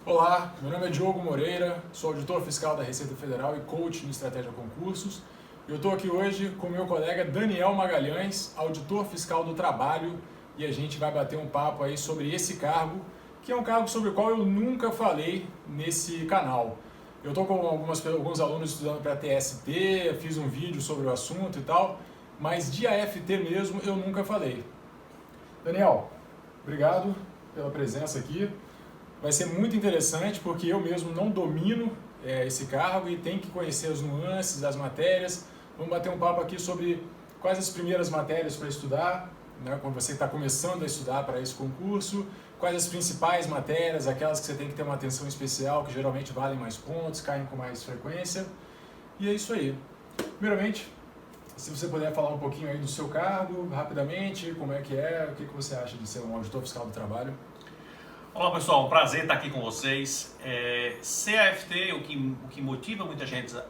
Olá, meu nome é Diogo Moreira, sou auditor fiscal da Receita Federal e coach no Estratégia Concursos. Eu estou aqui hoje com meu colega Daniel Magalhães, auditor fiscal do trabalho, e a gente vai bater um papo aí sobre esse cargo, que é um cargo sobre o qual eu nunca falei nesse canal. Eu estou com alguns alunos estudando para TST, fiz um vídeo sobre o assunto e tal, mas de AFT mesmo eu nunca falei. Daniel, obrigado pela presença aqui. Vai ser muito interessante porque eu mesmo não domino esse cargo e tenho que conhecer as nuances, as matérias. Vamos bater um papo aqui sobre quais as primeiras matérias para estudar, né, quando você está começando a estudar para esse concurso, quais as principais matérias, aquelas que você tem que ter uma atenção especial, que geralmente valem mais pontos, caem com mais frequência. E é isso aí. Primeiramente, se você puder falar um pouquinho aí do seu cargo, rapidamente, como é que é, o que você acha de ser um auditor fiscal do trabalho? Olá pessoal, um prazer estar aqui com vocês. CAFT, o que motiva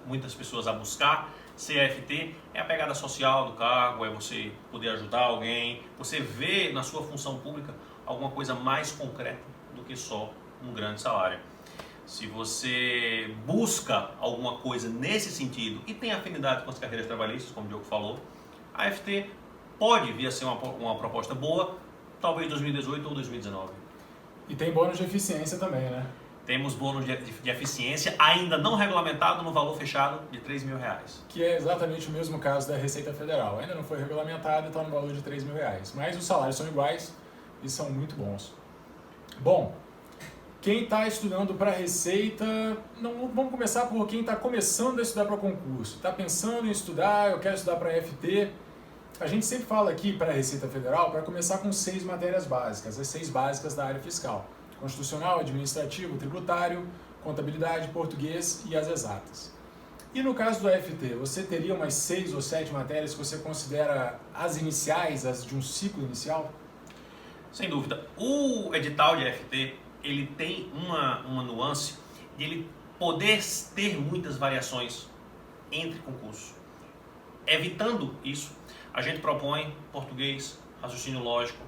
muitas pessoas a buscar CAFT é a pegada social do cargo, é você poder ajudar alguém, você vê na sua função pública alguma coisa mais concreta do que só um grande salário. Se você busca alguma coisa nesse sentido e tem afinidade com as carreiras trabalhistas, como o Diogo falou, a AFT pode vir a ser uma proposta boa, talvez 2018 ou 2019. E tem bônus de eficiência também, né? Temos bônus de eficiência ainda não regulamentado no valor fechado de R$3.000. Que é exatamente o mesmo caso da Receita Federal. Ainda não foi regulamentado e está no valor de R$3.000. Mas os salários são iguais e são muito bons. Bom, quem está estudando para Receita, vamos começar por quem está começando a estudar para concurso. Está pensando em estudar, eu quero estudar para FT. A gente sempre fala aqui para a Receita Federal para começar com 6 matérias básicas, as 6 básicas da área fiscal: constitucional, administrativo, tributário, contabilidade, português e as exatas. E no caso do AFT, você teria umas 6 ou 7 matérias que você considera as iniciais, as de um ciclo inicial? Sem dúvida. O edital de AFT, ele tem uma nuance de ele poder ter muitas variações entre concursos. Evitando isso, a gente propõe português, raciocínio lógico,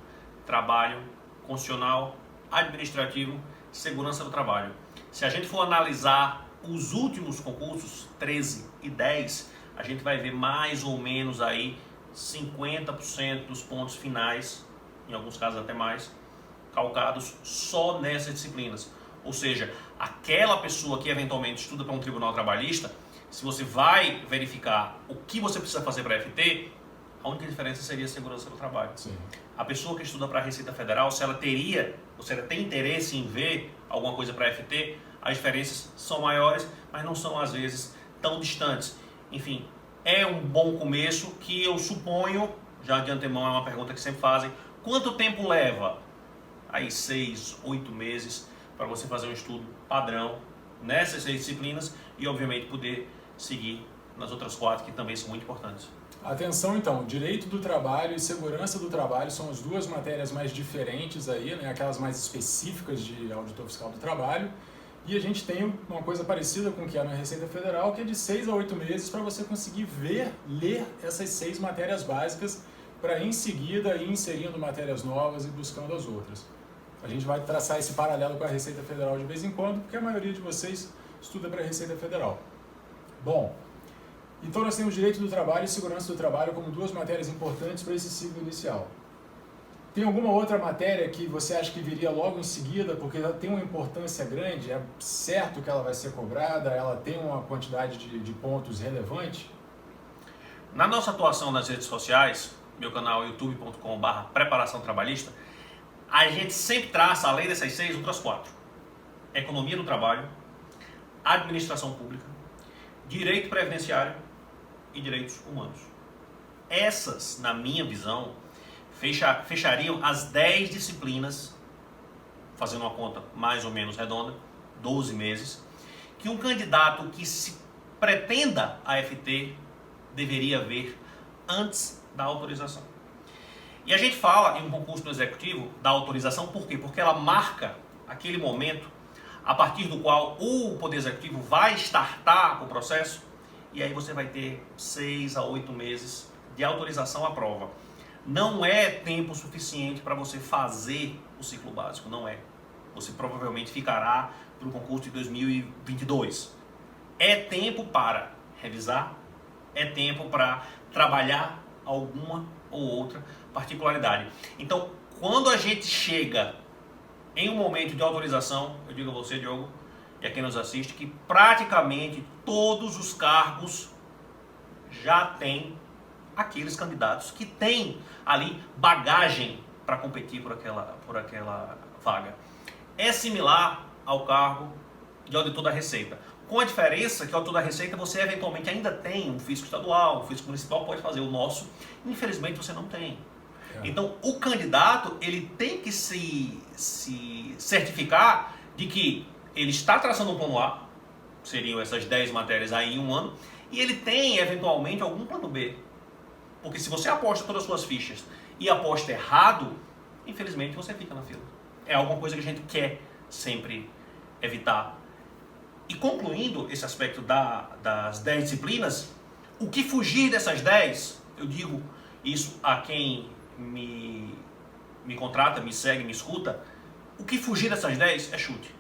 trabalho, constitucional, administrativo, segurança do trabalho. Se a gente for analisar os últimos concursos, 13 e 10, a gente vai ver mais ou menos aí 50% dos pontos finais, em alguns casos até mais, calcados só nessas disciplinas. Ou seja, aquela pessoa que eventualmente estuda para um tribunal trabalhista, se você vai verificar o que você precisa fazer para FT, a única diferença seria a segurança do trabalho. Sim. A pessoa que estuda para a Receita Federal, se ela tem interesse em ver alguma coisa para FT, as diferenças são maiores, mas não são às vezes tão distantes. Enfim, é um bom começo que eu suponho, já de antemão é uma pergunta que sempre fazem, quanto tempo leva? Aí 6, 8 meses para você fazer um estudo padrão nessas 6 disciplinas e obviamente poder seguir nas outras 4 que também são muito importantes. Atenção então, direito do trabalho e segurança do trabalho são as duas matérias mais diferentes aí, né? Aquelas mais específicas de auditor fiscal do trabalho. E a gente tem uma coisa parecida com o que é na Receita Federal, que é de 6 a 8 meses para você conseguir ler essas 6 matérias básicas para em seguida ir inserindo matérias novas e buscando as outras. A gente vai traçar esse paralelo com a Receita Federal de vez em quando, porque a maioria de vocês estuda para a Receita Federal. Bom, então nós temos direito do trabalho e segurança do trabalho como duas matérias importantes para esse ciclo inicial. Tem alguma outra matéria que você acha que viria logo em seguida, porque ela tem uma importância grande, é certo que ela vai ser cobrada, ela tem uma quantidade de pontos relevante? Na nossa atuação nas redes sociais, meu canal youtube.com/preparação trabalhista, a gente sempre traça, além dessas 6, outras 4. Economia do trabalho, administração pública, direito previdenciário e direitos humanos. Essas, na minha visão, fechariam as 10 disciplinas, fazendo uma conta mais ou menos redonda, 12 meses, que um candidato que se pretenda a FT deveria ver antes da autorização. E a gente fala em um concurso do executivo da autorização, por quê? Porque ela marca aquele momento a partir do qual o Poder Executivo vai startar o processo, e aí você vai ter 6 a 8 meses de autorização à prova. Não é tempo suficiente para você fazer o ciclo básico, não é. você provavelmente ficará para o concurso de 2022. É tempo para revisar, é tempo para trabalhar alguma ou outra particularidade. Então, quando a gente chega em um momento de autorização, eu digo a você, Diogo, e a quem nos assiste, que praticamente todos os cargos já têm aqueles candidatos que têm ali bagagem para competir por aquela vaga. É similar ao cargo de auditor da Receita, com a diferença que o auditor da Receita você eventualmente ainda tem um fisco estadual, um fisco municipal pode fazer o nosso, infelizmente você não tem. Então o candidato ele tem que se certificar de que ele está traçando um plano A, seriam essas 10 matérias aí em um ano, e ele tem eventualmente algum plano B. Porque se você aposta todas as suas fichas e aposta errado, infelizmente você fica na fila. É alguma coisa que a gente quer sempre evitar. E concluindo esse aspecto das 10 disciplinas, o que fugir dessas 10, eu digo isso a quem me contrata, me segue, me escuta, o que fugir dessas 10 é chute.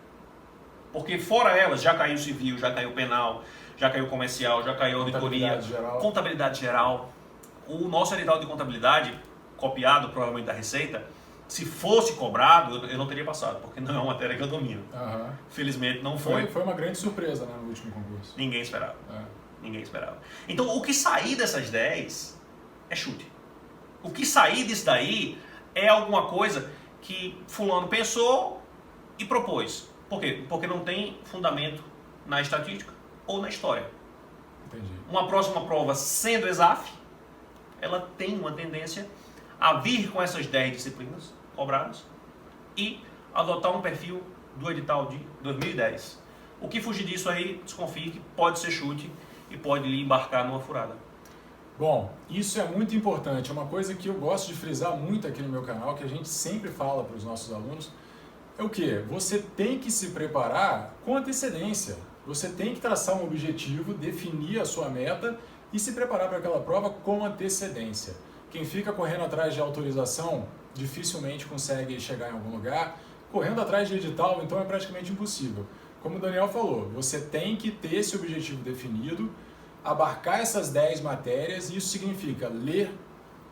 Porque fora elas, já caiu civil, já caiu penal, já caiu comercial, já caiu auditoria, contabilidade geral. O nosso edital de contabilidade, copiado provavelmente da Receita, se fosse cobrado, eu não teria passado, porque não é uma matéria que eu domino. Felizmente não foi. Foi uma grande surpresa, né, no último concurso. Ninguém esperava. Ninguém esperava. Então, o que sair dessas 10 é chute. O que sair disso daí é alguma coisa que fulano pensou e propôs. Por quê? Porque não tem fundamento na estatística ou na história. Entendi. Uma próxima prova sendo ESAF, ela tem uma tendência a vir com essas 10 disciplinas cobradas e adotar um perfil do edital de 2010. O que fugir disso aí, desconfie que pode ser chute e pode lhe embarcar numa furada. Bom, isso é muito importante. É uma coisa que eu gosto de frisar muito aqui no meu canal, que a gente sempre fala para os nossos alunos, é o quê? Você tem que se preparar com antecedência. Você tem que traçar um objetivo, definir a sua meta e se preparar para aquela prova com antecedência. Quem fica correndo atrás de autorização dificilmente consegue chegar em algum lugar. Correndo atrás de edital, então, é praticamente impossível. Como o Daniel falou, você tem que ter esse objetivo definido, abarcar essas 10 matérias, e isso significa ler,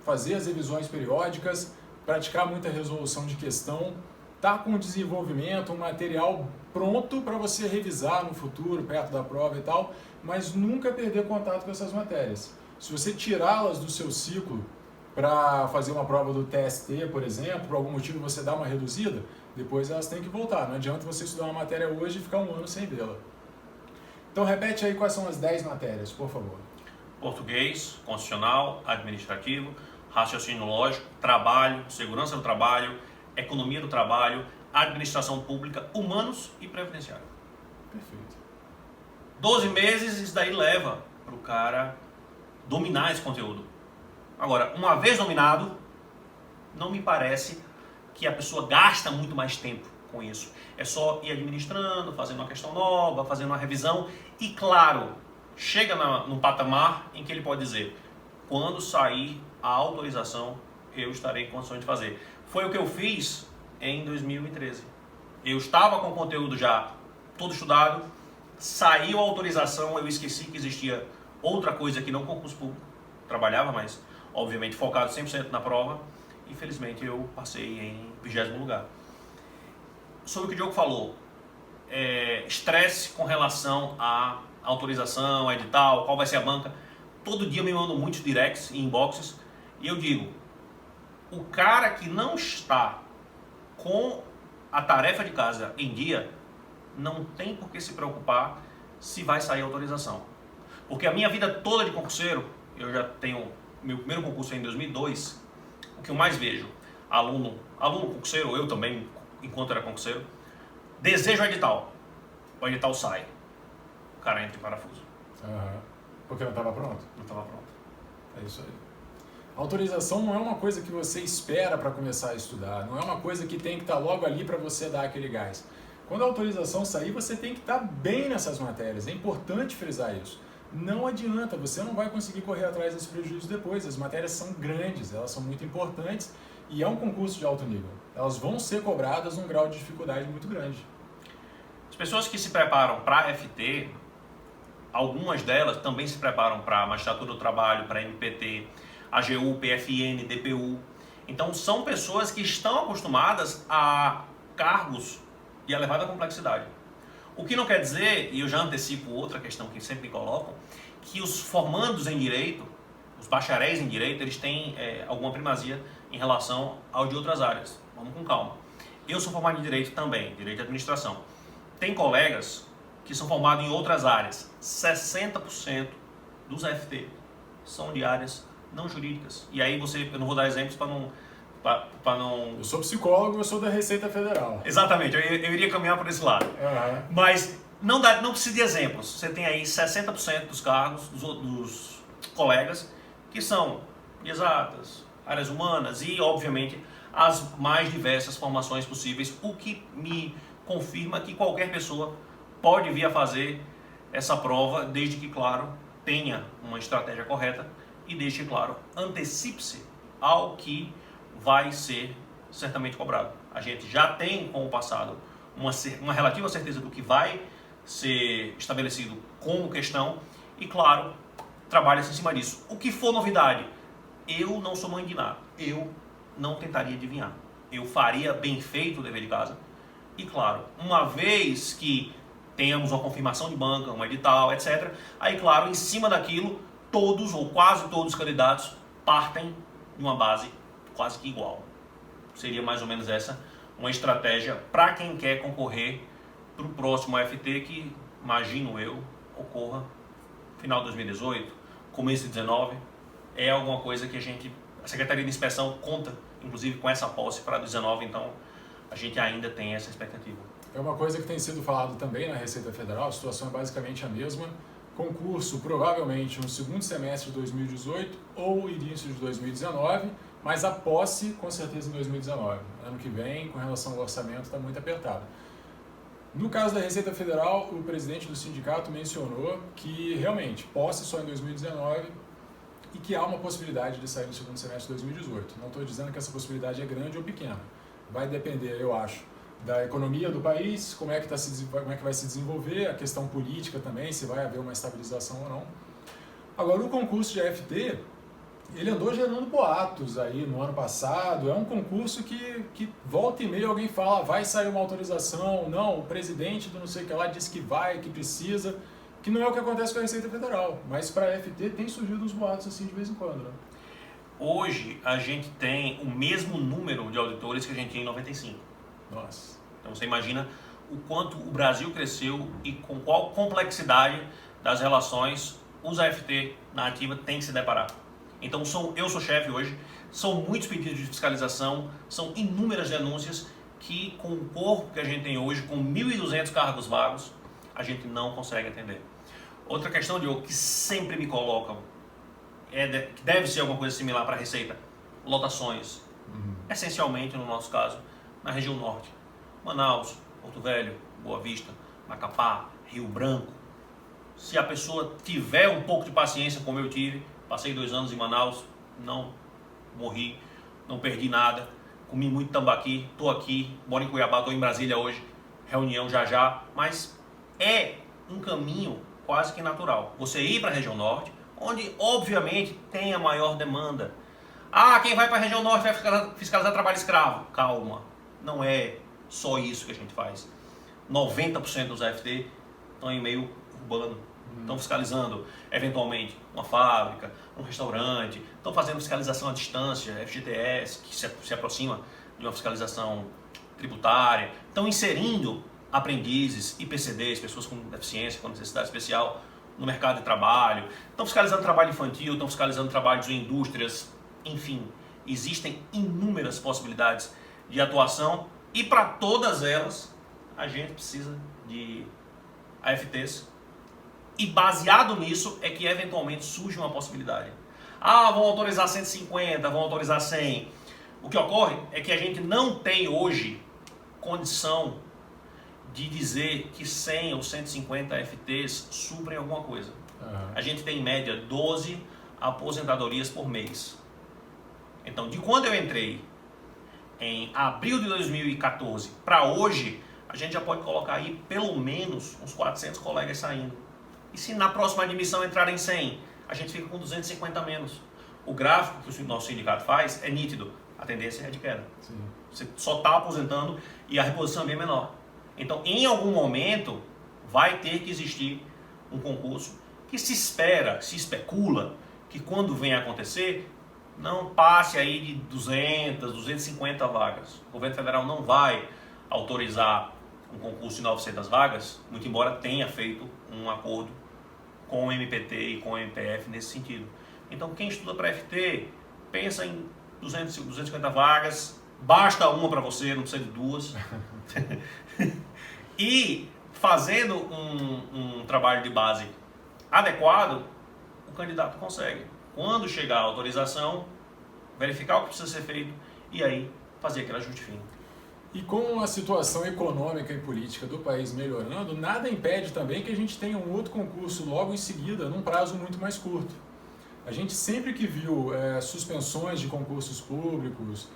fazer as revisões periódicas, praticar muita resolução de questão, estar com o desenvolvimento, um material pronto para você revisar no futuro, perto da prova e tal, mas nunca perder contato com essas matérias. Se você tirá-las do seu ciclo para fazer uma prova do TST, por exemplo, por algum motivo você dá uma reduzida, depois elas têm que voltar. Não adianta você estudar uma matéria hoje e ficar um ano sem vê-la. Então repete aí quais são as 10 matérias, por favor. Português, constitucional, administrativo, raciocínio lógico, trabalho, segurança do trabalho, economia do trabalho, administração pública, humanos e previdenciário. Perfeito. 12 meses, isso daí leva para o cara dominar esse conteúdo. Agora, uma vez dominado, não me parece que a pessoa gasta muito mais tempo com isso. É só ir administrando, fazendo uma questão nova, fazendo uma revisão e, claro, chega num patamar em que ele pode dizer: quando sair a autorização, eu estarei em condições de fazer. Foi o que eu fiz em 2013. Eu estava com o conteúdo já todo estudado, saiu a autorização, eu esqueci que existia outra coisa que não concurso público. Trabalhava, mas obviamente focado 100% na prova. Infelizmente eu passei em 20º lugar. Sobre o que o Diogo falou, estresse com relação à autorização, a edital, qual vai ser a banca. Todo dia me mandam muitos directs e inboxes e eu digo: o cara que não está com a tarefa de casa em dia não tem por que se preocupar se vai sair a autorização. Porque a minha vida toda de concurseiro, eu já tenho meu primeiro concurso em 2002, o que eu mais vejo, aluno concurseiro, eu também, enquanto era concurseiro, deseja o edital sai, o cara entra em parafuso. Porque não estava pronto? Não estava pronto. É isso aí. A autorização não é uma coisa que você espera para começar a estudar, não é uma coisa que tem que estar logo ali para você dar aquele gás. Quando a autorização sair, você tem que estar bem nessas matérias, é importante frisar isso. Não adianta, você não vai conseguir correr atrás desse prejuízo depois, as matérias são grandes, elas são muito importantes e é um concurso de alto nível. Elas vão ser cobradas num grau de dificuldade muito grande. As pessoas que se preparam para a FT, algumas delas também se preparam para a Magistratura do Trabalho, para a MPT, AGU, PFN, DPU. Então são pessoas que estão acostumadas a cargos de elevada complexidade. O que não quer dizer, e eu já antecipo outra questão que sempre me colocam, que os formandos em Direito, os bacharéis em Direito, eles têm alguma primazia em relação ao de outras áreas. Vamos com calma. Eu sou formado em Direito também, Direito de Administração. Tem colegas que são formados em outras áreas. 60% dos AFT são de áreas não jurídicas. E aí eu não vou dar exemplos para não... Eu sou psicólogo, eu sou da Receita Federal. Exatamente, eu iria caminhar por esse lado. Uhum. Mas não precisa de exemplos. Você tem aí 60% dos cargos dos colegas que são de exatas, áreas humanas e, obviamente, as mais diversas formações possíveis, o que me confirma que qualquer pessoa pode vir a fazer essa prova, desde que, claro, tenha uma estratégia correta e desde que, claro, antecipe-se ao que vai ser certamente cobrado. A gente já tem, com o passado, uma relativa certeza do que vai ser estabelecido como questão e, claro, trabalha-se em cima disso. O que for novidade, eu não sou mãe de nada. Eu não tentaria adivinhar. Eu faria bem feito o dever de casa. E, claro, uma vez que tenhamos uma confirmação de banca, um edital, etc., aí, claro, em cima daquilo, todos ou quase todos os candidatos partem de uma base quase que igual. Seria mais ou menos essa uma estratégia para quem quer concorrer para o próximo AFT, que, imagino eu, ocorra final de 2018, começo de 2019. É alguma coisa que a Secretaria de Inspeção conta, inclusive, com essa posse para 2019, então a gente ainda tem essa expectativa. É uma coisa que tem sido falado também na Receita Federal, a situação é basicamente a mesma. Concurso provavelmente no segundo semestre de 2018 ou início de 2019, mas a posse com certeza em 2019. Ano que vem, com relação ao orçamento, está muito apertado. No caso da Receita Federal, o presidente do sindicato mencionou que realmente posse só em 2019 e que há uma possibilidade de sair no segundo semestre de 2018. Não estou dizendo que essa possibilidade é grande ou pequena. Vai depender, eu acho, da economia do país, como é que vai se desenvolver, a questão política também, se vai haver uma estabilização ou não. Agora, o concurso de AFT, ele andou gerando boatos aí no ano passado, é um concurso que volta e meia alguém fala, vai sair uma autorização, não, o presidente do não sei o que lá disse que vai, que precisa, que não é o que acontece com a Receita Federal, mas para a AFT tem surgido uns boatos assim de vez em quando, né? Hoje a gente tem o mesmo número de auditores que a gente tinha em 95. Nossa. Então você imagina o quanto o Brasil cresceu e com qual complexidade das relações os AFT na ativa têm que se deparar. Então eu sou chefe hoje, são muitos pedidos de fiscalização, são inúmeras denúncias que com o corpo que a gente tem hoje, com 1.200 cargos vagos, a gente não consegue atender. Outra questão, Diogo, que sempre me colocam, que deve ser alguma coisa similar para a Receita, lotações. Essencialmente, no nosso caso, na região norte. Manaus, Porto Velho, Boa Vista, Macapá, Rio Branco. Se a pessoa tiver um pouco de paciência, como eu tive, passei 2 anos em Manaus, não morri, não perdi nada, comi muito tambaqui, estou aqui, moro em Cuiabá, estou em Brasília hoje, reunião já, mas é um caminho quase que natural. Você ir para a região norte, onde obviamente tem a maior demanda. Quem vai para a região norte vai fiscalizar trabalho escravo. Calma, não é só isso que a gente faz. 90% dos AFT estão em meio urbano. Estão fiscalizando, eventualmente, uma fábrica, um restaurante, estão fazendo fiscalização à distância, FGTS, que se aproxima de uma fiscalização tributária, estão inserindo aprendizes, IPCDs, pessoas com deficiência, com necessidade especial, no mercado de trabalho, estão fiscalizando trabalho infantil, estão fiscalizando trabalhos em indústrias, enfim, existem inúmeras possibilidades de atuação e para todas elas a gente precisa de AFTs. E baseado nisso é que eventualmente surge uma possibilidade. Vão autorizar 150, vão autorizar 100. O que ocorre é que a gente não tem hoje condição de dizer que 100 ou 150 FTs suprem alguma coisa. A gente tem em média 12 aposentadorias por mês. Então, de quando eu entrei em abril de 2014 para hoje, a gente já pode colocar aí pelo menos uns 400 colegas saindo. E se na próxima admissão entrarem 100, a gente fica com 250 a menos. O gráfico que o nosso sindicato faz é nítido. A tendência é de queda. Sim. Você só está aposentando e a reposição é bem menor. Então, em algum momento, vai ter que existir um concurso que se especula que quando vem a acontecer, não passe aí de 200, 250 vagas. O governo federal não vai autorizar um concurso de 900 vagas, muito embora tenha feito um acordo com o MPT e com o MPF nesse sentido. Então, quem estuda para FT, pensa em 250 vagas, basta uma para você, não precisa de duas. E fazendo um trabalho de base adequado, o candidato consegue. Quando chegar a autorização, verificar o que precisa ser feito e aí fazer aquele ajuste fino. E com a situação econômica e política do país melhorando, nada impede também que a gente tenha um outro concurso logo em seguida, num prazo muito mais curto. A gente sempre que viu suspensões de concursos públicos,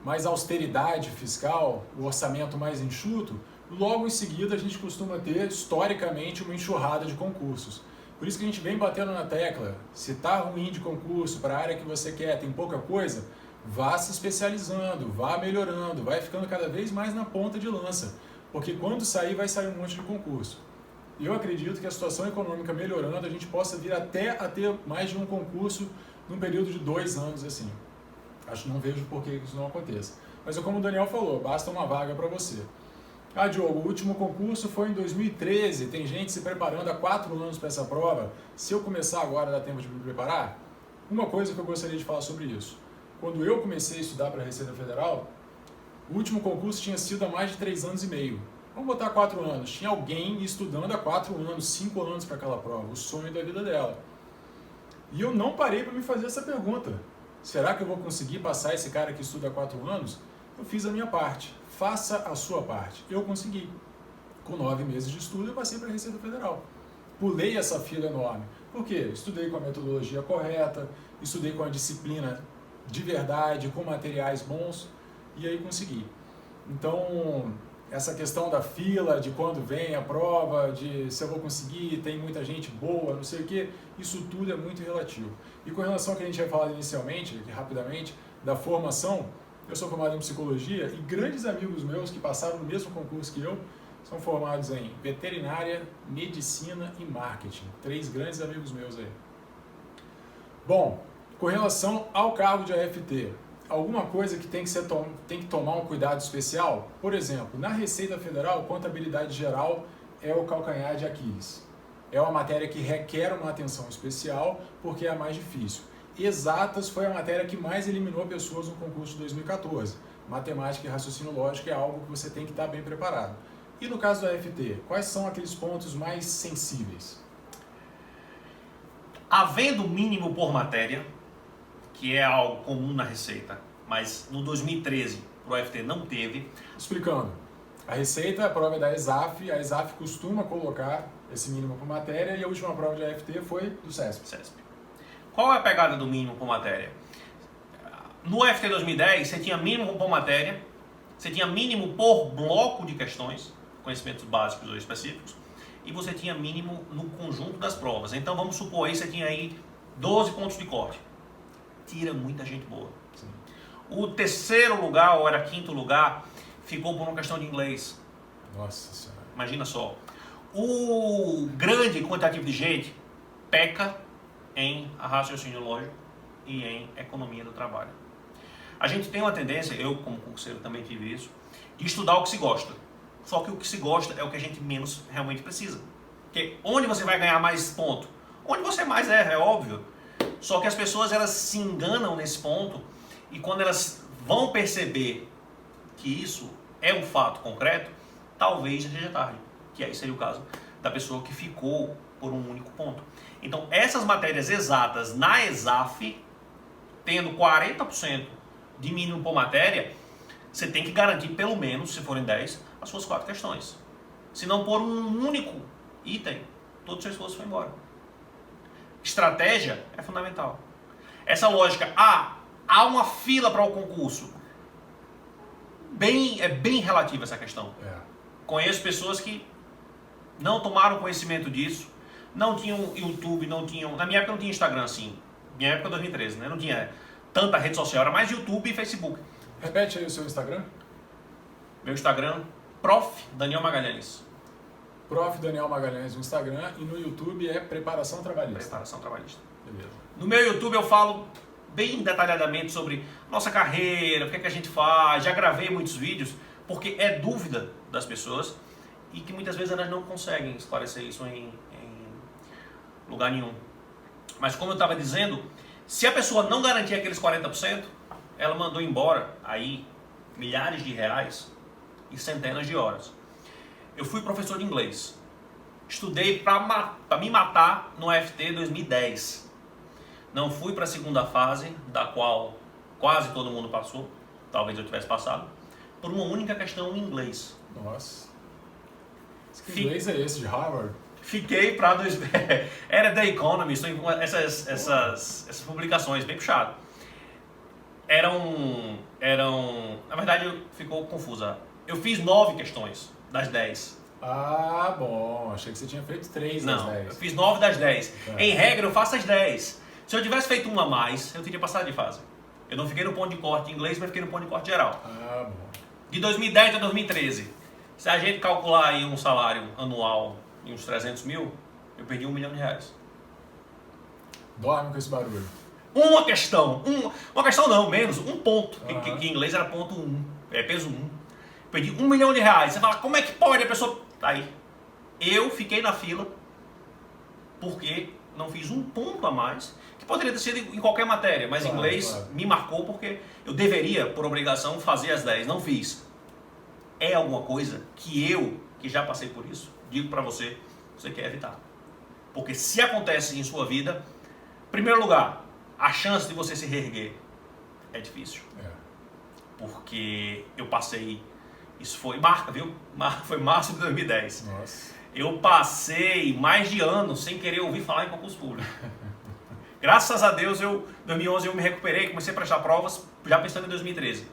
mais austeridade fiscal, o orçamento mais enxuto, logo em seguida a gente costuma ter, historicamente, uma enxurrada de concursos. Por isso que a gente vem batendo na tecla, se está ruim de concurso para a área que você quer, tem pouca coisa, vá se especializando, vá melhorando, vai ficando cada vez mais na ponta de lança, porque quando sair, vai sair um monte de concurso. E eu acredito que a situação econômica melhorando, a gente possa vir até a ter mais de um concurso num período de 2 anos assim. Acho que não vejo por que isso não aconteça. Mas é como o Daniel falou, basta uma vaga para você. Ah, Diogo, o último concurso foi em 2013, tem gente se preparando há 4 anos para essa prova. Se eu começar agora, dá tempo de me preparar? Uma coisa que eu gostaria de falar sobre isso. Quando eu comecei a estudar para a Receita Federal, o último concurso tinha sido há mais de 3 anos e meio. Vamos botar 4 anos. Tinha alguém estudando há 4 anos, 5 anos para aquela prova, o sonho da vida dela. E eu não parei para me fazer essa pergunta. Será que eu vou conseguir passar esse cara que estuda há 4 anos? Eu fiz a minha parte. Faça a sua parte. Eu consegui. Com 9 meses de estudo, eu passei para a Receita Federal. Pulei essa fila enorme. Por quê? Estudei com a metodologia correta, estudei com a disciplina de verdade, com materiais bons, e aí consegui. Então, essa questão da fila, de quando vem a prova, de se eu vou conseguir, tem muita gente boa, não sei o quê, isso tudo é muito relativo. E com relação ao que a gente vai falar inicialmente, rapidamente, da formação, eu sou formado em psicologia e grandes amigos meus que passaram no mesmo concurso que eu são formados em veterinária, medicina e marketing. 3 grandes amigos meus aí. Bom, com relação ao cargo de AFT, alguma coisa que tem que tomar um cuidado especial? Por exemplo, na Receita Federal, contabilidade geral é o calcanhar de Aquiles. É uma matéria que requer uma atenção especial porque é a mais difícil. Exatas foi a matéria que mais eliminou pessoas no concurso de 2014. Matemática e raciocínio lógico é algo que você tem que estar bem preparado. E no caso do AFT, quais são aqueles pontos mais sensíveis? Havendo mínimo por matéria, que é algo comum na Receita, mas no 2013 o AFT não teve. Explicando, a Receita, a prova é da ESAF, a ESAF costuma colocar esse mínimo por matéria e a última prova de AFT foi do CESP. Qual é a pegada do mínimo por matéria? No AFT 2010 você tinha mínimo por matéria, você tinha mínimo por bloco de questões, conhecimentos básicos ou específicos, e você tinha mínimo no conjunto das provas. Então vamos supor aí você tinha aí 12 pontos de corte. Tira muita gente boa. Sim. O terceiro lugar, ou era quinto lugar, ficou por uma questão de inglês. Nossa Senhora. Imagina só. O grande quantitativo de gente peca em raciocínio lógico e em economia do trabalho. A gente tem uma tendência, eu como concurseiro também tive isso, de estudar o que se gosta. Só que o que se gosta é o que a gente menos realmente precisa. Porque onde você vai ganhar mais ponto? Onde você mais erra, é óbvio. Só que as pessoas elas se enganam nesse ponto e quando elas vão perceber que isso é um fato concreto, talvez já seja tarde. Que aí seria o caso da pessoa que ficou por um único ponto. Então essas matérias exatas na ESAF, tendo 40% de mínimo por matéria, você tem que garantir pelo menos, se forem 10, as suas 4 questões. Se não por um único item, todo o seu esforço foi embora. Estratégia é fundamental. Essa lógica, há uma fila para o concurso. É bem relativa essa questão. Conheço pessoas que não tomaram conhecimento disso, não tinham YouTube, não tinham... Na minha época não tinha Instagram assim. Minha época 2013, né? Não tinha tanta rede social, era mais YouTube e Facebook. Repete aí o seu Instagram. Meu Instagram, Prof. Daniel Magalhães. Prof. Daniel Magalhães no Instagram e no YouTube é Preparação Trabalhista. Preparação Trabalhista. Beleza. No meu YouTube eu falo bem detalhadamente sobre nossa carreira, o que é que a gente faz, já gravei muitos vídeos, porque é dúvida das pessoas e que muitas vezes elas não conseguem esclarecer isso em lugar nenhum. Mas como eu estava dizendo, se a pessoa não garantir aqueles 40%, ela mandou embora aí milhares de reais e centenas de horas. Eu fui professor de inglês, estudei para me matar no FT 2010. Não fui para a segunda fase, da qual quase todo mundo passou, talvez eu tivesse passado, por uma única questão em inglês. Nossa. Que inglês é esse de Harvard? Fiquei para... Era The Economist, essas publicações, bem puxado. Eram... Na verdade, ficou confusa. Eu fiz 9 questões das 10. Ah, bom. Achei que você tinha feito 3 das 10. Não, eu fiz 9 das 10. Em regra, eu faço as 10. Se eu tivesse feito uma a mais, eu teria passado de fase. Eu não fiquei no ponto de corte em inglês, mas fiquei no ponto de corte geral. Ah, bom. De 2010 a 2013, se a gente calcular aí um salário anual em uns 300 mil, eu perdi R$1 milhão. Dorme com esse barulho. Uma questão não, menos, um ponto, que em inglês era ponto 1, peso 1. Perdi R$1 milhão. Você fala, como é que pode a pessoa... Tá aí. Eu fiquei na fila porque não fiz um ponto a mais, que poderia ter sido em qualquer matéria, mas inglês me marcou porque eu deveria, por obrigação, fazer as 10, não fiz. É alguma coisa que eu, que já passei por isso, digo pra você, você quer evitar. Porque se acontece em sua vida, em primeiro lugar, a chance de você se reerguer é difícil. Porque eu passei, isso foi marca, viu? Foi março de 2010. Nossa. Eu passei mais de ano sem querer ouvir falar em concurso público. Graças a Deus, em 2011 eu me recuperei, comecei a prestar provas, já pensando em 2013.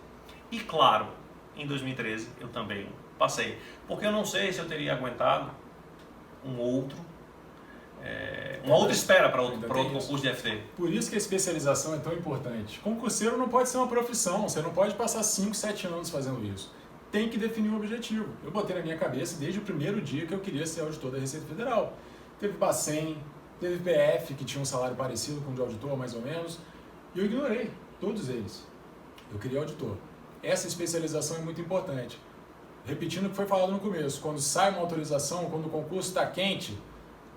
E claro, em 2013 eu também passei. Porque eu não sei se eu teria aguentado uma outra espera para outro concurso de FT. Por isso que a especialização é tão importante. Concurseiro não pode ser uma profissão, você não pode passar 5, 7 anos fazendo isso. Tem que definir um objetivo. Eu botei na minha cabeça desde o primeiro dia que eu queria ser auditor da Receita Federal. Teve Bacen, teve PF, que tinha um salário parecido com o de auditor, mais ou menos, e eu ignorei todos eles. Eu queria auditor. Essa especialização é muito importante. Repetindo o que foi falado no começo, quando sai uma autorização, quando o concurso está quente,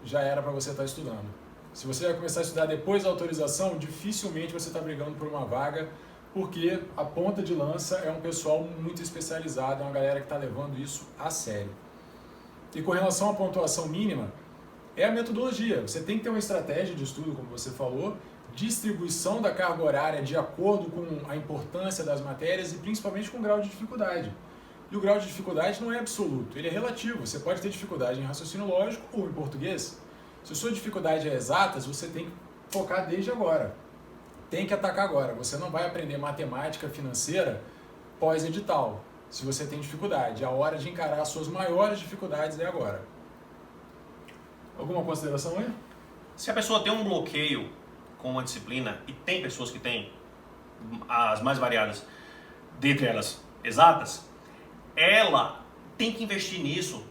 já era para você estar estudando. Se você vai começar a estudar depois da autorização, dificilmente você está brigando por uma vaga, porque a ponta de lança é um pessoal muito especializado, é uma galera que está levando isso a sério. E com relação à pontuação mínima, é a metodologia. Você tem que ter uma estratégia de estudo, como você falou, distribuição da carga horária de acordo com a importância das matérias e principalmente com o grau de dificuldade. E o grau de dificuldade não é absoluto, ele é relativo. Você pode ter dificuldade em raciocínio lógico ou em português. Se a sua dificuldade é exatas, você tem que focar desde agora. Tem que atacar agora. Você não vai aprender matemática financeira pós-edital. Se você tem dificuldade, a hora de encarar as suas maiores dificuldades é agora. Alguma consideração aí? Se a pessoa tem um bloqueio com uma disciplina, e tem pessoas que têm as mais variadas, dentre elas exatas, ela tem que investir nisso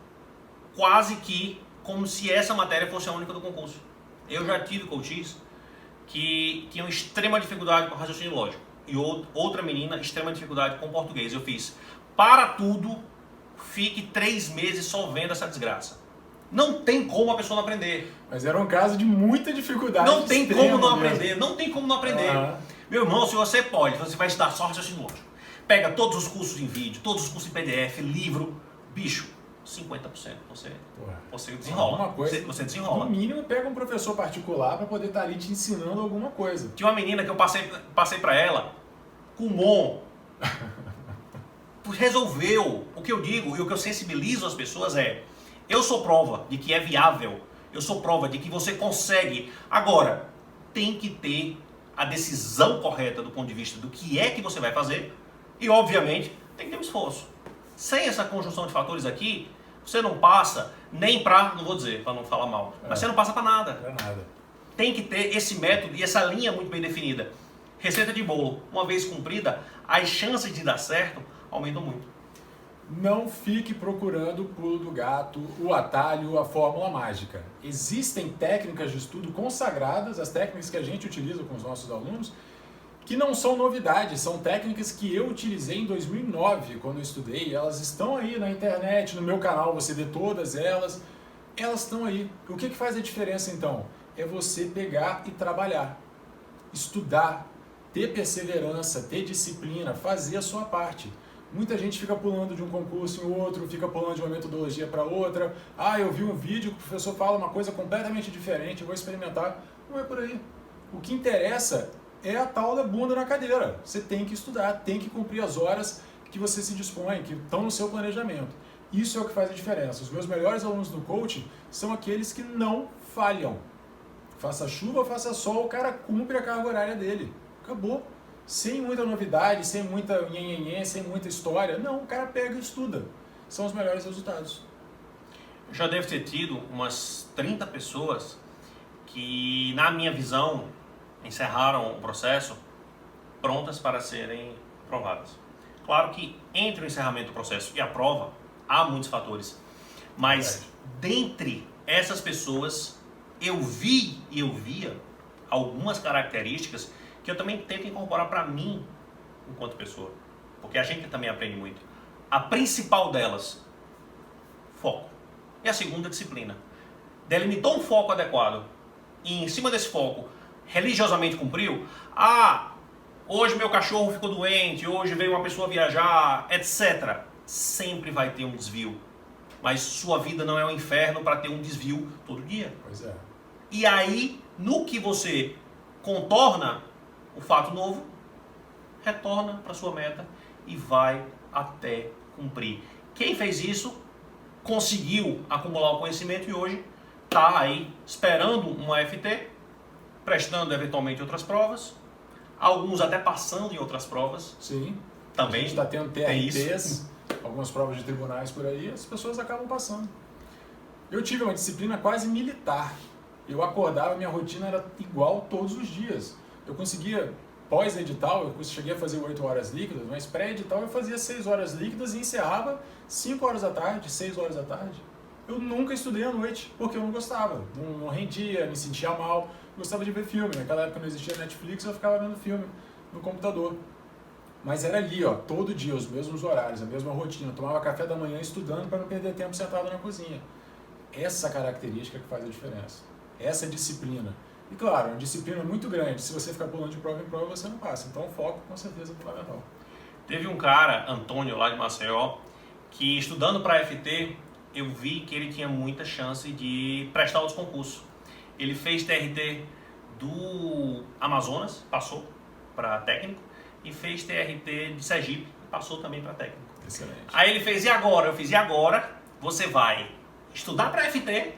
quase que como se essa matéria fosse a única do concurso. Eu já tive coaches que tinham extrema dificuldade com raciocínio lógico e outra menina extrema dificuldade com português. Eu fiz, para tudo, fique 3 meses só vendo essa desgraça. Não tem como a pessoa não aprender. Mas era um caso de muita dificuldade. Não tem como não aprender, não tem como não aprender. Meu irmão, se você pode, você vai estudar só raciocínio lógico. Pega todos os cursos em vídeo, todos os cursos em PDF, livro, bicho, 50% você desenrola. Você desenrola. No mínimo, pega um professor particular para poder estar ali te ensinando alguma coisa. Tinha uma menina que eu passei para ela, Kumon, resolveu. O que eu digo e o que eu sensibilizo as pessoas é, eu sou prova de que é viável, eu sou prova de que você consegue. Agora, tem que ter a decisão correta do ponto de vista do que é que você vai fazer e, obviamente, tem que ter um esforço. Sem essa conjunção de fatores aqui, você não passa nem para, não vou dizer, para não falar mal, mas você não passa para nada. Para nada. Tem que ter esse método e essa linha muito bem definida. Receita de bolo, uma vez cumprida, as chances de dar certo aumentam muito. Não fique procurando o pulo do gato, o atalho, a fórmula mágica. Existem técnicas de estudo consagradas, as técnicas que a gente utiliza com os nossos alunos, que não são novidades, são técnicas que eu utilizei em 2009, quando eu estudei. Elas estão aí na internet, no meu canal, você vê todas elas. Elas estão aí. O que faz a diferença, então? É você pegar e trabalhar, estudar, ter perseverança, ter disciplina, fazer a sua parte. Muita gente fica pulando de um concurso em outro, fica pulando de uma metodologia para outra. Ah, eu vi um vídeo que o professor fala uma coisa completamente diferente, eu vou experimentar. Não é por aí. O que interessa é a tal da bunda na cadeira. Você tem que estudar, tem que cumprir as horas que você se dispõe, que estão no seu planejamento. Isso é o que faz a diferença. Os meus melhores alunos do coaching são aqueles que não falham. Faça chuva, faça sol, o cara cumpre a carga horária dele. Acabou. Sem muita novidade, sem muita nhenhenhê, sem muita história. Não, o cara pega e estuda. São os melhores resultados. Já deve ter tido umas 30 pessoas que, na minha visão, encerraram o processo prontas para serem aprovadas. Claro que entre o encerramento do processo e a prova, há muitos fatores. Mas, dentre essas pessoas, eu vi e eu via algumas características que eu também tento incorporar para mim enquanto pessoa, porque a gente também aprende muito. A principal delas, foco. E a segunda, disciplina. Delimitou um foco adequado e em cima desse foco religiosamente cumpriu. Ah, hoje meu cachorro ficou doente, hoje veio uma pessoa viajar, etc. Sempre vai ter um desvio, mas sua vida não é um inferno para ter um desvio todo dia. Pois é. E aí, no que você contorna o fato novo, retorna para sua meta e vai até cumprir. Quem fez isso conseguiu acumular o conhecimento e hoje está aí esperando um AFT, prestando eventualmente outras provas, alguns até passando em outras provas. Sim. Também a gente está tendo TRTs, algumas provas de tribunais por aí, as pessoas acabam passando. Eu tive uma disciplina quase militar. Eu acordava, minha rotina era igual todos os dias. Eu conseguia, pós-edital, eu cheguei a fazer 8 horas líquidas, mas pré-edital eu fazia 6 horas líquidas e encerrava 5 horas da tarde, 6 horas da tarde. Eu nunca estudei à noite, porque eu não gostava, não rendia, me sentia mal, gostava de ver filme. Naquela época não existia Netflix, eu ficava vendo filme no computador. Mas era ali, ó, todo dia, os mesmos horários, a mesma rotina. Eu tomava café da manhã estudando para não perder tempo sentado na cozinha. Essa característica que faz a diferença. Essa disciplina. E claro, uma disciplina muito grande. Se você ficar pulando de prova em prova, você não passa. Então o foco, com certeza, é fundamental. Teve um cara, Antônio, lá de Maceió, que estudando para FT, eu vi que ele tinha muita chance de prestar outros concursos. Ele fez TRT do Amazonas, passou para técnico, e fez TRT de Sergipe, passou também para técnico. Excelente. Aí ele fez, e agora? Eu fiz, e agora você vai estudar para FT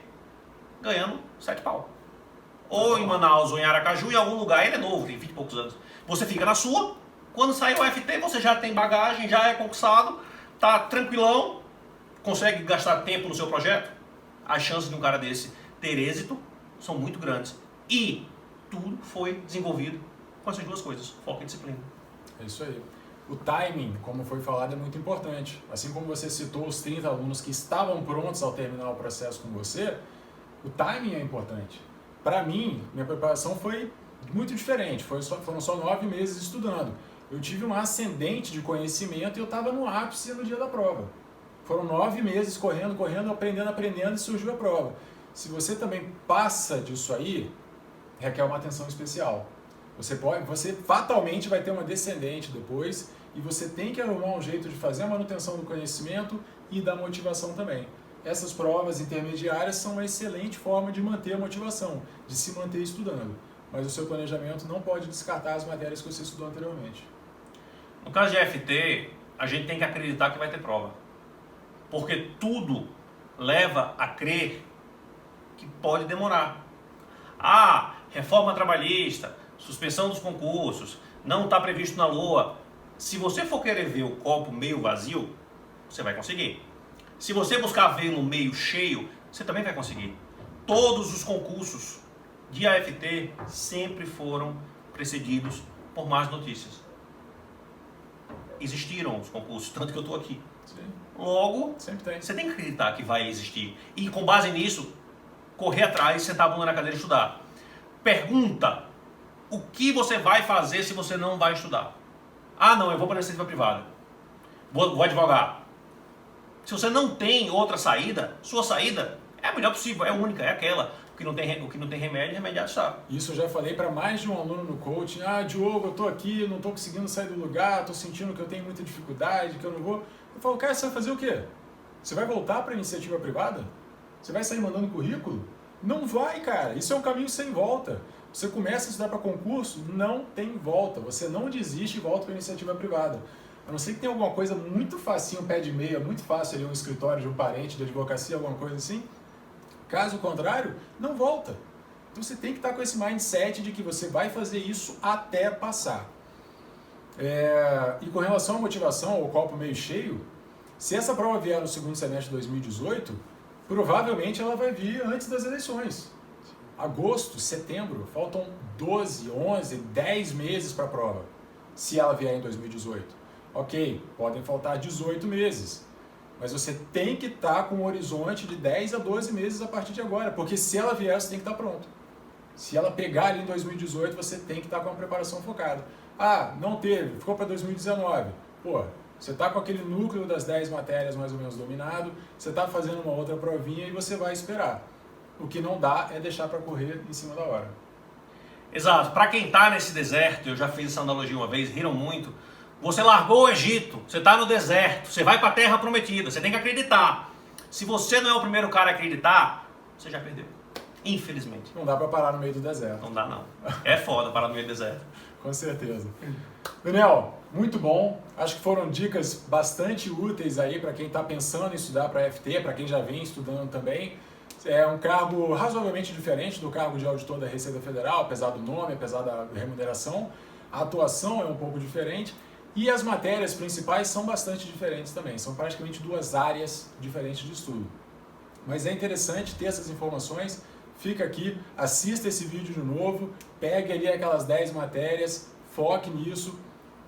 ganhando 7 pau. Ou em Manaus ou em Aracaju, em algum lugar, ele é novo, tem 20 e poucos anos. Você fica na sua, quando sair o FT você já tem bagagem, já é concursado, tá tranquilão, consegue gastar tempo no seu projeto. As chances de um cara desse ter êxito são muito grandes. E tudo foi desenvolvido com essas duas coisas, foco e disciplina. É isso aí. O timing, como foi falado, é muito importante. Assim como você citou os 30 alunos que estavam prontos ao terminar o processo com você, o timing é importante. Para mim, minha preparação foi muito diferente. Foram só 9 meses estudando. Eu tive uma ascendente de conhecimento e eu estava no ápice no dia da prova. Foram 9 meses correndo, aprendendo e surgiu a prova. Se você também passa disso aí, requer uma atenção especial. Você fatalmente vai ter uma descendente depois e você tem que arrumar um jeito de fazer a manutenção do conhecimento e da motivação também. Essas provas intermediárias são uma excelente forma de manter a motivação, de se manter estudando. Mas o seu planejamento não pode descartar as matérias que você estudou anteriormente. No caso de FT, a gente tem que acreditar que vai ter prova. Porque tudo leva a crer que pode demorar. Ah, reforma trabalhista, suspensão dos concursos, não está previsto na LOA. Se você for querer ver o copo meio vazio, você vai conseguir. Se você buscar vê-lo meio cheio, você também vai conseguir. Todos os concursos de AFT sempre foram precedidos por más notícias. Existiram os concursos, tanto que eu estou aqui. Sim. Logo, Sempre tem. você tem que acreditar que vai existir. E com base nisso, correr atrás, sentar a bunda na cadeira e estudar. Pergunta, o que você vai fazer se você não vai estudar? Ah, não, eu vou para a iniciativa privada. Vou advogar. Se você não tem outra saída, sua saída é a melhor possível, é única, é aquela. O que não tem remédio, remediado está. Isso eu já falei para mais de um aluno no coaching. Ah, Diogo, eu tô aqui, não tô conseguindo sair do lugar, tô sentindo que eu tenho muita dificuldade, que eu não vou. Eu falo, cara, você vai fazer o quê? Você vai voltar para a iniciativa privada? Você vai sair mandando currículo? Não vai, cara. Isso é um caminho sem volta. Você começa a estudar para concurso, não tem volta. Você não desiste e volta para a iniciativa privada. A não ser que tenha alguma coisa muito facinho, pé de meia, muito fácil ali, um escritório de um parente de advocacia, alguma coisa assim. Caso contrário, não volta. Então você tem que estar com esse mindset de que você vai fazer isso até passar. E com relação à motivação, ao copo meio cheio, se essa prova vier no segundo semestre de 2018, provavelmente ela vai vir antes das eleições. Agosto, setembro, faltam 12, 11, 10 meses para a prova, se ela vier em 2018. Ok, podem faltar 18 meses. Mas você tem que estar com um horizonte de 10 a 12 meses a partir de agora, porque se ela vier, você tem que estar pronto. Se ela pegar ali em 2018, você tem que estar com a preparação focada. Ah, não teve, ficou para 2019. Pô, você está com aquele núcleo das 10 matérias mais ou menos dominado, você está fazendo uma outra provinha e você vai esperar. O que não dá é deixar para correr em cima da hora. Exato. Para quem está nesse deserto, eu já fiz essa analogia uma vez, riram muito. Você largou o Egito, você está no deserto, você vai para a terra prometida, você tem que acreditar. Se você não é o primeiro cara a acreditar, você já perdeu. Infelizmente. Não dá para parar no meio do deserto. Não dá não. É foda parar no meio do deserto. Com certeza. Daniel, muito bom. Acho que foram dicas bastante úteis aí para quem está pensando em estudar para FT, para quem já vem estudando também. É um cargo razoavelmente diferente do cargo de auditor da Receita Federal, apesar do nome, apesar da remuneração. A atuação é um pouco diferente. E as matérias principais são bastante diferentes também, são praticamente duas áreas diferentes de estudo. Mas é interessante ter essas informações, fica aqui, assista esse vídeo de novo, pegue ali aquelas 10 matérias, foque nisso,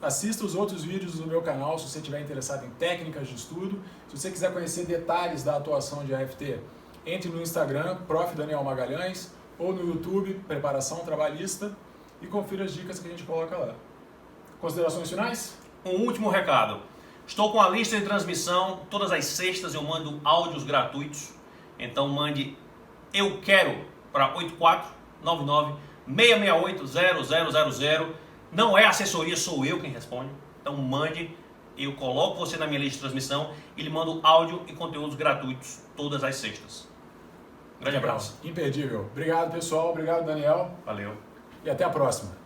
assista os outros vídeos do meu canal se você estiver interessado em técnicas de estudo. Se você quiser conhecer detalhes da atuação de AFT, entre no Instagram, Prof. Daniel Magalhães, ou no YouTube, Preparação Trabalhista, e confira as dicas que a gente coloca lá. Considerações finais? Um último recado. Estou com a lista de transmissão. Todas as sextas eu mando áudios gratuitos. Então mande eu quero para 8499-668-0000. Não é assessoria, sou eu quem responde. Então mande, eu coloco você na minha lista de transmissão e lhe mando áudio e conteúdos gratuitos todas as sextas. Grande abraço. Imperdível. Obrigado, pessoal. Obrigado, Daniel. Valeu. E até a próxima.